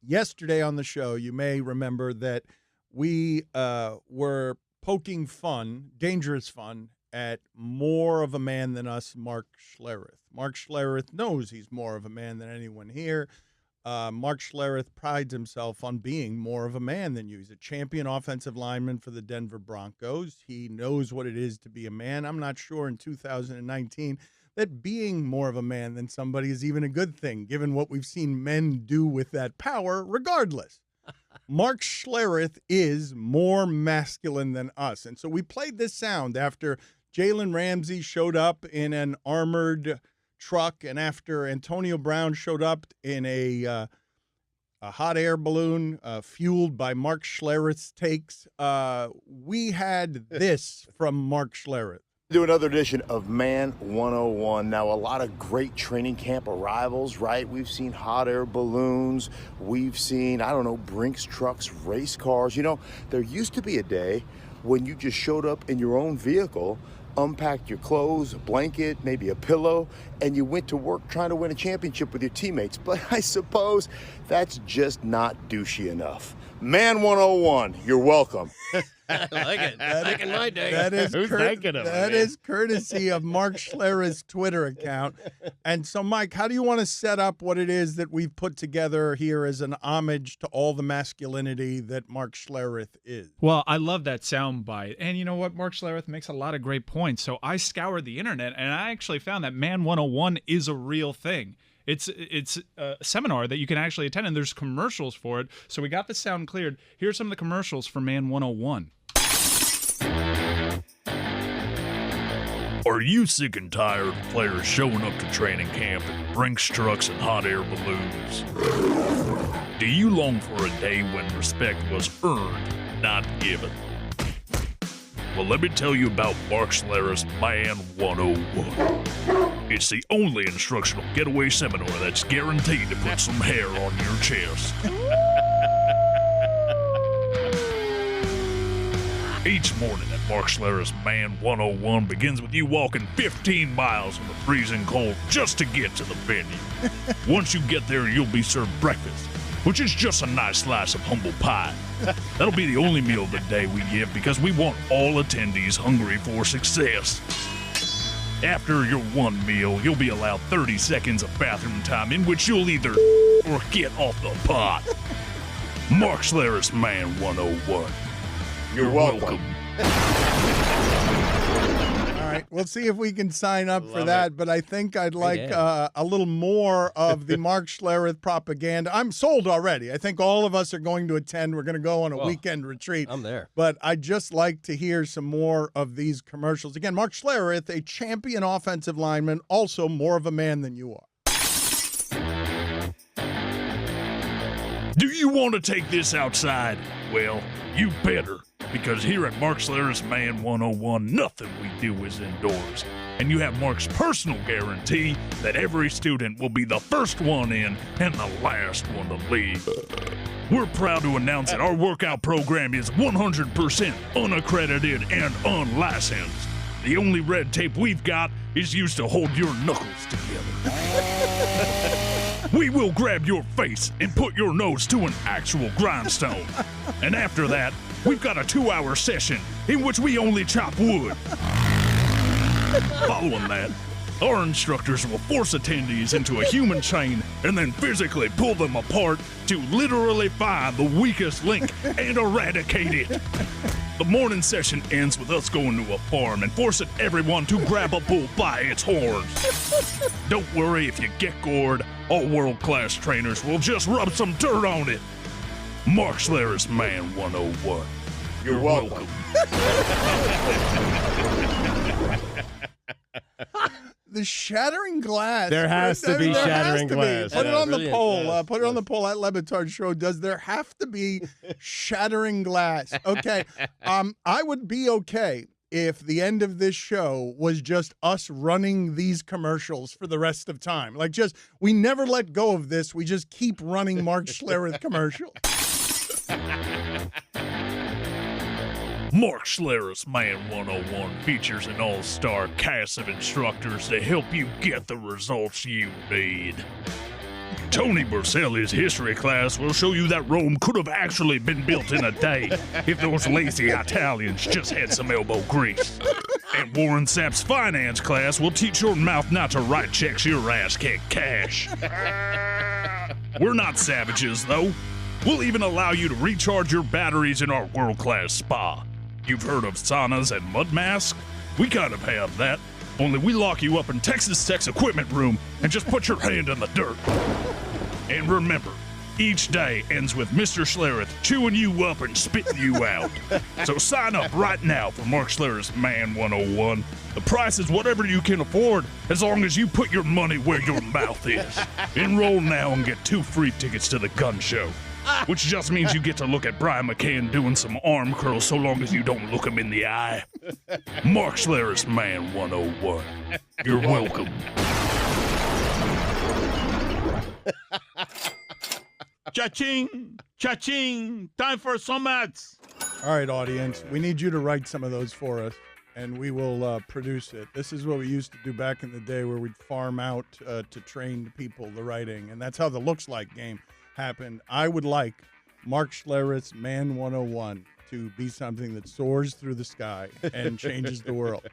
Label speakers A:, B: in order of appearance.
A: yesterday on the show, you may remember that we were poking fun, dangerous fun, at more of a man than us, Mark Schlereth. Mark Schlereth knows he's more of a man than anyone here. Mark Schlereth prides himself on being more of a man than you. He's a champion offensive lineman for the Denver Broncos. He knows what it is to be a man. I'm not sure in 2019 that being more of a man than somebody is even a good thing, given what we've seen men do with that power, regardless. Mark Schlereth is more masculine than us. And so we played this sound after Jalen Ramsey showed up in an armored truck and after Antonio Brown showed up in a hot air balloon fueled by Mark Schlereth's takes. We had this from Mark Schlereth.
B: Do another edition of Man 101. Now, a lot of great training camp arrivals, right? We've seen hot air balloons. We've seen, Brinks trucks, race cars. You know, there used to be a day when you just showed up in your own vehicle, unpacked your clothes, a blanket, maybe a pillow, and you went to work trying to win a championship with your teammates. But I suppose that's just not douchey enough. Man 101, you're welcome.
C: I like it. Back in my day.
A: That is
D: Who's thinking of it,
A: that
D: man?
A: is courtesy of Mark Schlereth's Twitter account. And so, Mike, how do you want to set up what it is that we've put together here as an homage to all the masculinity that Mark Schlereth is?
E: Well, I love that soundbite. And you know what? Mark Schlereth makes a lot of great points. So I scoured the internet, and I actually found that Man 101 is a real thing. It's a seminar that you can actually attend, and there's commercials for it. So we got the sound cleared. Here's some of the commercials for Man 101.
F: Are you sick and tired of players showing up to training camp in Brinks trucks and hot air balloons? Do you long for a day when respect was earned, not given? Well, let me tell you about Mark Schlereth's Man 101. It's the only instructional getaway seminar that's guaranteed to put some hair on your chest. Each morning at Mark Schlereth's Man 101 begins with you walking 15 miles in the freezing cold just to get to the venue. Once you get there, you'll be served breakfast, which is just a nice slice of humble pie. That'll be the only meal of the day we give because we want all attendees hungry for success. After your one meal, you'll be allowed 30 seconds of bathroom time in which you'll either or get off the pot. Mark Schlereth's Man 101.
B: You're welcome.
A: All right, we'll see if we can sign up for
C: Love
A: that, but I think I'd like a little more of the Mark Schlereth propaganda. I'm sold already. I think all of us are going to attend. We're going to go on a weekend retreat.
C: I'm there.
A: But I'd just like to hear some more of these commercials. Again, Mark Schlereth, a champion offensive lineman, also more of a man than you are.
F: Do you want to take this outside? Well, you better, because here at Mark Schlereth's Man 101, nothing we do is indoors. And you have Mark's personal guarantee that every student will be the first one in and the last one to leave. We're proud to announce that our workout program is 100% unaccredited and unlicensed. The only red tape we've got is used to hold your knuckles together. We will grab your face and put your nose to an actual grindstone. And after that, we've got a 2-hour session in which we only chop wood. Following that, our instructors will force attendees into a human chain and then physically pull them apart to literally find the weakest link and eradicate it. The morning session ends with us going to a farm and forcing everyone to grab a bull by its horns. Don't worry if you get gored, all world-class trainers will just rub some dirt on it. Mark Schlereth's Man 101.
B: You're welcome.
A: The shattering glass.
D: There has to be shattering glass.
A: Put it on the
C: Brilliant.
A: poll.
C: Yes,
A: Put it on the poll at LeBatard Show. Does there have to be shattering glass? Okay. I would be okay if the end of this show was just us running these commercials for the rest of time. Like, just, we never let go of this. We just keep running Mark Schlereth commercials.
F: Mark Schlereth's Man 101 features an all-star cast of instructors to help you get the results you need. Tony Borselli's history class will show you that Rome could have actually been built in a day if those lazy Italians just had some elbow grease. And Warren Sapp's finance class will teach your mouth not to write checks your ass can't cash. We're not savages, though. We'll even allow you to recharge your batteries in our world-class spa. You've heard of saunas and mud masks? We kind of have that. Only we lock you up in Texas Tech's equipment room and just put your hand in the dirt. And remember, each day ends with Mr. Schlereth chewing you up and spitting you out. So sign up right now for Mark Schlereth's Man 101. The price is whatever you can afford, as long as you put your money where your mouth is. Enroll now and get 2 free tickets to the gun show, which just means you get to look at Brian McCann doing some arm curls so long as you don't look him in the eye. Mark Schlereth's Man 101. You're welcome.
G: Cha-ching! Cha-ching! Time for some ads.
A: All right, audience, we need you to write some of those for us, and we will produce it. This is what we used to do back in the day, where we'd farm out to trained people the writing, and that's how the Looks Like game happened. I would like Mark Schlereth's Man 101 to be something that soars through the sky and changes the world.